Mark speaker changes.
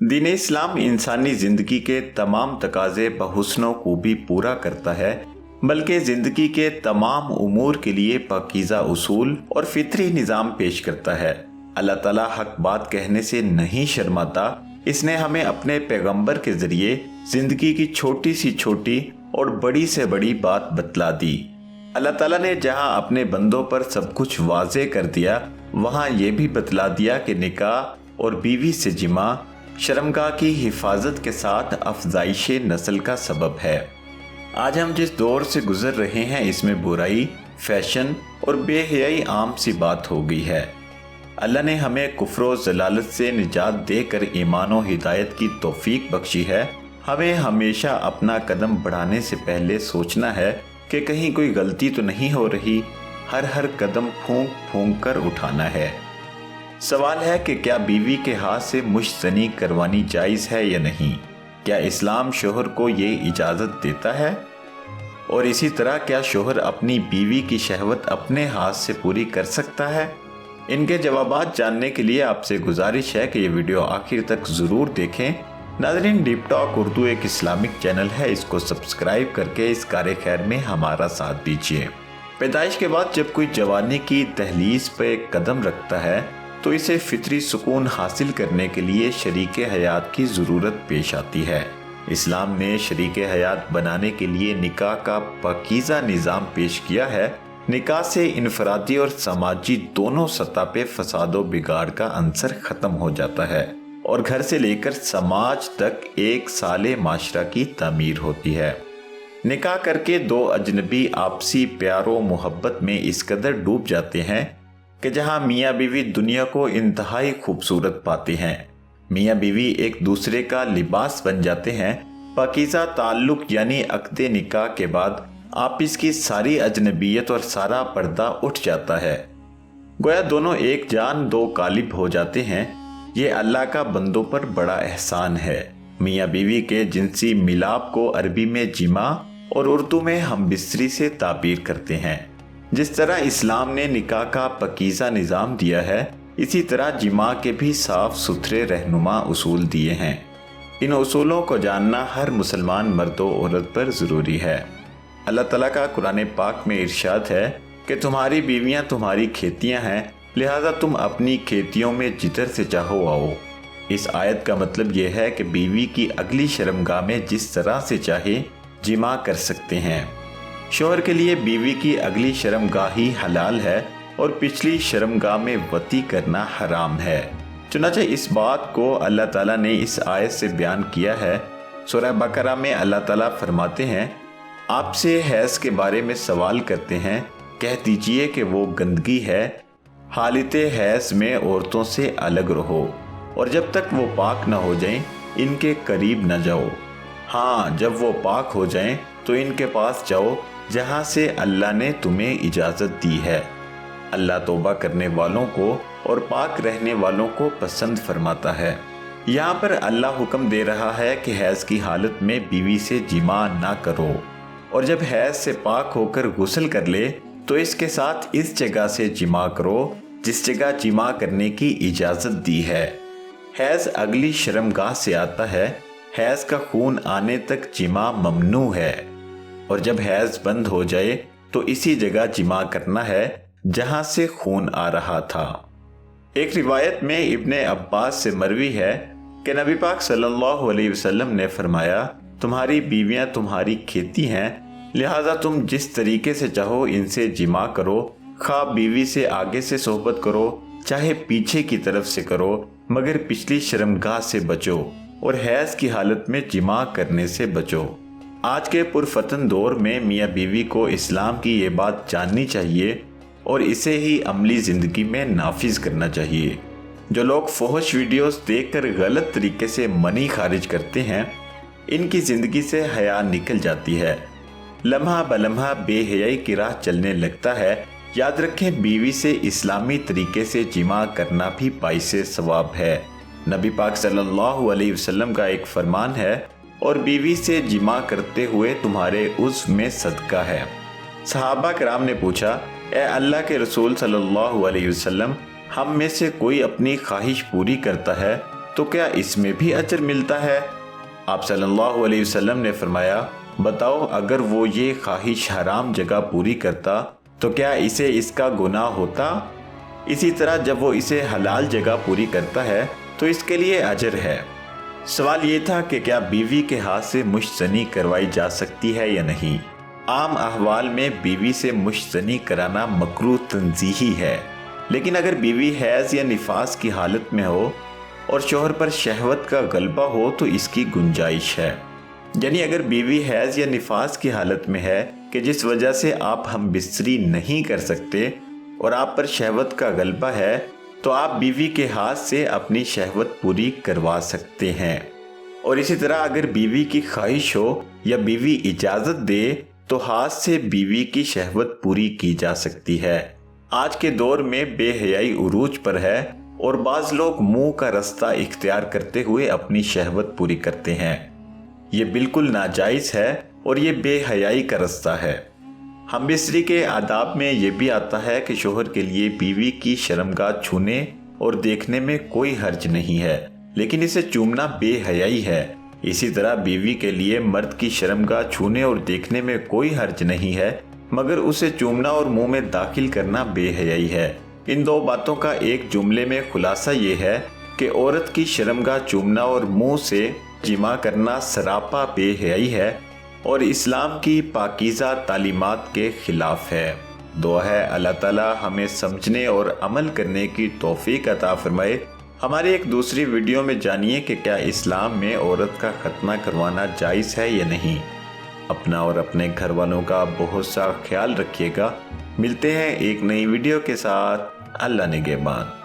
Speaker 1: दीन इस्लाम इंसानी जिंदगी के तमाम तकाजे बहुस्न खूबी पूरा करता है, बल्कि जिंदगी के तमाम उमूर के लिए पाकीज़ा उसूल और फितरी निज़ाम पेश करता है। अल्लाह ताला हक बात कहने से नहीं शर्माता। इसने हमें अपने पैगंबर के जरिए जिंदगी की छोटी से छोटी और बड़ी से बड़ी बात बतला दी। अल्लाह ताला ने जहां अपने बंदों पर सब कुछ वाज़े कर दिया, वहां ये भी बतला दिया कि निकाह और बीवी से जिमा शर्मगाह की हिफाजत के साथ अफजाइश नस्ल का सबब है। आज हम जिस दौर से गुजर रहे हैं, इसमें बुराई, फैशन और बेहयाई आम सी बात हो गई है। अल्लाह ने हमें कुफ्र व ज़लालत से निजात देकर ईमान व हिदायत की तौफीक बख्शी है। हमें हमेशा अपना कदम बढ़ाने से पहले सोचना है कि कहीं कोई गलती तो नहीं हो रही। हर कदम फूंक फूंक कर उठाना है। सवाल है कि क्या बीवी के हाथ से मुश्तनी करवानी जायज़ है या नहीं? क्या इस्लाम शोहर को ये इजाज़त देता है? और इसी तरह क्या शोहर अपनी बीवी की शहवत अपने हाथ से पूरी कर सकता है? इनके जवाबात जानने के लिए आपसे गुजारिश है कि ये वीडियो आखिर तक ज़रूर देखें। नाज़रीन, डीप टॉक उर्दू एक इस्लामिक चैनल है, इसको सब्सक्राइब करके इस कार्य खैर में हमारा साथ दीजिए। पैदाइश के बाद जब कोई जवानी की दहलीज पे कदम रखता है तो इसे फितरी सुकून हासिल करने के लिए शरीके हयात की ज़रूरत पेश आती है। इस्लाम ने शरीके हयात बनाने के लिए निकाह का पाकीज़ा निज़ाम पेश किया है। निकाह से इनफरादी और समाजी दोनों सतह पे फसाद व बिगाड़ का अंसर ख़त्म हो जाता है और घर से लेकर समाज तक एक साले माशरा की तामीर होती है। निकाह करके दो अजनबी आपसी प्यारो मोहब्बत में इस कदर डूब जाते हैं कि जहां मियाँ बीवी दुनिया को इंतहाई खूबसूरत पाते हैं। मियाँ बीवी एक दूसरे का लिबास बन जाते हैं। पाकीज़ा ताल्लुक यानी अक़्दे निकाह के बाद आप इसकी सारी अजनबियत और सारा पर्दा उठ जाता है। गोया दोनों एक जान दो कालिब हो जाते हैं। ये अल्लाह का बंदों पर बड़ा एहसान है। मियाँ बीवी के जिनसी मिलाप को अरबी में जिमा और उर्दू में हम बिस्तरी से ताबीर करते हैं। जिस तरह इस्लाम ने निकाह का पाकीज़ा निज़ाम दिया है, इसी तरह जिमा के भी साफ सुथरे रहनुमा उसूल दिए हैं। इन उसूलों को जानना हर मुसलमान मर्द व औरत पर ज़रूरी है। अल्लाह ताला का कुरान पाक में इरशाद है कि तुम्हारी बीवियां तुम्हारी खेतियां हैं, लिहाजा तुम अपनी खेतियों में जिधर से चाहो आओ। इस आयत का मतलब यह है कि बीवी की अगली शर्मगाह में जिस तरह से चाहे जिमा कर सकते हैं। शोहर के लिए बीवी की अगली शर्मगाह ही हलाल है और पिछली शर्मगाह में वती करना हराम है। चुनांचे इस बात को अल्लाह ताला ने इस आयत से बयान किया है। सूरह बकरा में अल्लाह ताला फरमाते हैं, आपसे हैज़ के बारे में सवाल करते हैं, कह दीजिए कि वो गंदगी है। हालत हैज़ में औरतों से अलग रहो और जब तक वो पाक न हो जाएं, इनके करीब न जाओ। हाँ, जब वो पाक हो जाएं तो इनके पास जाओ जहाँ से अल्लाह ने तुम्हें इजाज़त दी है। अल्लाह तौबा करने वालों को और पाक रहने वालों को पसंद फरमाता है। यहाँ पर अल्लाह हुक्म दे रहा है कि हैज़ की हालत में बीवी से जिमा ना करो और जब हैज़ से पाक होकर गुस्ल कर ले तो इसके साथ इस जगह से जिमा करो जिस जगह जिमा करने की इजाज़त दी है। हैज़ अगली शर्मगाह से आता है। हैज़ का खून आने तक जिमा ममनू है और जब हैज़ बंद हो जाए तो इसी जगह जिमा करना है जहां से खून आ रहा था। एक रिवायत में इब्ने अब्बास से मरवी है कि नबी पाक सल्लल्लाहु अलैहि वसल्लम ने फरमाया, तुम्हारी बीवियां तुम्हारी खेती हैं, लिहाजा तुम जिस तरीके से चाहो इनसे जिमा करो। खा बीवी से आगे से सोहबत करो चाहे पीछे की तरफ से करो, मगर पिछली शर्मगाह से बचो और हैज़ की हालत में जिमा करने से बचो। आज के पुरफतन दौर में मियाँ बीवी को इस्लाम की ये बात जाननी चाहिए और इसे ही अमली ज़िंदगी में नाफिज करना चाहिए। जो लोग फहश वीडियोस देखकर गलत तरीके से मनी खारिज करते हैं, इनकी ज़िंदगी से हया निकल जाती है। लम्हा बलम्हा बेहयाई की राह चलने लगता है। याद रखें, बीवी से इस्लामी तरीके से जिमा करना भी बाइसे सवाब है। नबी पाक सल्लल्लाहु अलैहि वसल्लम का एक फरमान है, और बीवी से जिमा करते हुए तुम्हारे उज़्व में सदका है। सहाबा कराम ने पूछा, ए अल्लाह के रसूल सल्लल्लाहु अलैहि वसल्लम, हम में से कोई अपनी ख्वाहिश पूरी करता है تو کیا اس میں بھی اجر ملتا ہے؟ آپ صلی اللہ علیہ وسلم نے فرمایا، بتاؤ اگر وہ یہ خواہش حرام جگہ پوری کرتا تو کیا اسے اس کا گناہ ہوتا؟ اسی طرح جب وہ اسے حلال جگہ پوری کرتا ہے تو اس کے لیے اجر ہے۔ سوال یہ تھا کہ کیا بیوی کے ہاتھ سے مشت زنی کروائی جا سکتی ہے یا نہیں؟ عام احوال میں بیوی سے مشت زنی کرانا مکروہ تنزیہی ہے، لیکن اگر بیوی حیض یا نفاس کی حالت میں ہو اور شوہر پر شہوت کا غلبہ ہو تو اس کی گنجائش ہے۔ یعنی اگر بیوی حیض یا نفاس کی حالت میں ہے کہ جس وجہ سے آپ ہم بستری نہیں کر سکتے اور آپ پر شہوت کا غلبہ ہے تو آپ بیوی کے ہاتھ سے اپنی شہوت پوری کروا سکتے ہیں۔ اور اسی طرح اگر بیوی کی خواہش ہو یا بیوی اجازت دے تو ہاتھ سے بیوی کی شہوت پوری کی جا سکتی ہے۔ آج کے دور میں بے حیائی عروج پر ہے اور بعض لوگ منہ کا رستہ اختیار کرتے ہوئے اپنی شہوت پوری کرتے ہیں۔ یہ بالکل ناجائز ہے اور یہ بے حیائی کا رستہ ہے۔ ہم بستری کے آداب میں یہ بھی آتا ہے کہ شوہر کے لیے بیوی کی شرمگاہ چھونے اور دیکھنے میں کوئی حرج نہیں ہے، لیکن اسے چومنا بے حیائی ہے۔ اسی طرح بیوی کے لیے مرد کی شرمگاہ چھونے اور دیکھنے میں کوئی حرج نہیں ہے، مگر اسے چومنا اور منہ میں داخل کرنا بے حیائی ہے۔ ان دو باتوں کا ایک جملے میں خلاصہ یہ ہے کہ عورت کی شرمگاہ چومنا اور منہ سے جمع کرنا سراپا بے حیائی ہے اور اسلام کی پاکیزہ تعلیمات کے خلاف ہے۔ دعا ہے اللہ تعالی ہمیں سمجھنے اور عمل کرنے کی توفیق عطا فرمائے۔ ہماری ایک دوسری ویڈیو میں جانیے کہ کیا اسلام میں عورت کا ختنہ کروانا جائز ہے یا نہیں۔ اپنا اور اپنے گھر والوں کا بہت سا خیال رکھیے گا۔ ملتے ہیں ایک نئی ویڈیو کے ساتھ۔ اللہ نگہبان۔